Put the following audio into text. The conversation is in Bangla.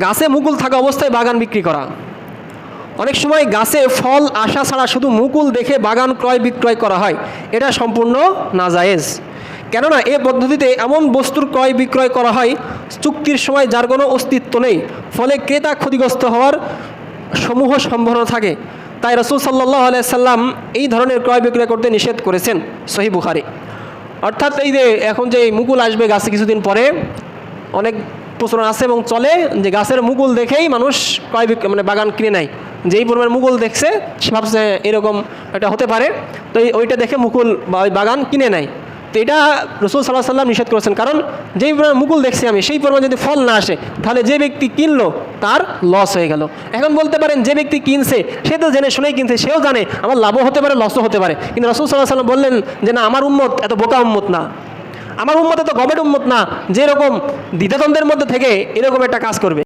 গাছে মুকুল থাকা অবস্থায় বাগান বিক্রি করা। অনেক সময় গাছে ফল আসা ছাড়া শুধু মুকুল দেখে বাগান ক্রয় বিক্রয় করা হয়, এটা সম্পূর্ণ নাজায়েজ। কেননা এ পদ্ধতিতে এমন বস্তুর ক্রয় বিক্রয় করা হয় চুক্তির সময় যার কোনো অস্তিত্ব নেই, ফলে ক্রেতা ক্ষতিগ্রস্ত হওয়ার সমূহ সম্ভাবনা থাকে। তাই রাসূল সাল্লাল্লাহু আলাইহি সাল্লাম এই ধরনের ক্রয় বিক্রয় করতে নিষেধ করেছেন, সহিহ বুখারী। অর্থাৎ এই যে এখন যে মুকুল আসবে গাছে কিছুদিন পরে, অনেক প্রচলন আছে এবং চলে যে গাছের মুকুল দেখেই মানুষ ক্রয় মানে বাগান কিনে নেয়। যেই পরিমাণ মুকুল দেখছে সে ভাবছে এরকম এটা হতে পারে, তো ওইটা দেখে মুকুল বা ওই বাগান কিনে নেয়। তো এটা রাসূল সাল্লাল্লাহু আলাইহি সাল্লাম নিষেধ করেছেন, কারণ যেই পরিমাণ মুকুল দেখছি আমি সেই পরিমাণ যদি ফল না আসে তাহলে যে ব্যক্তি কিনলো তার লস হয়ে গেল। এখন বলতে পারেন যে ব্যক্তি কিনছে সে তো জেনে শুনেই কিনছে, সেও জানে আমার লাভও হতে পারে লসও হতে পারে, কিন্তু রাসূল সাল্লাল্লাহু আলাইহি সাল্লাম বললেন যে না, আমার উম্মত এত বোকা উম্মত না, আমার উম্মত এত গবেট উম্মত না যেরকম দ্বিধাদ্বন্দ্বের মধ্যে থেকে এরকম একটা কাজ করবে।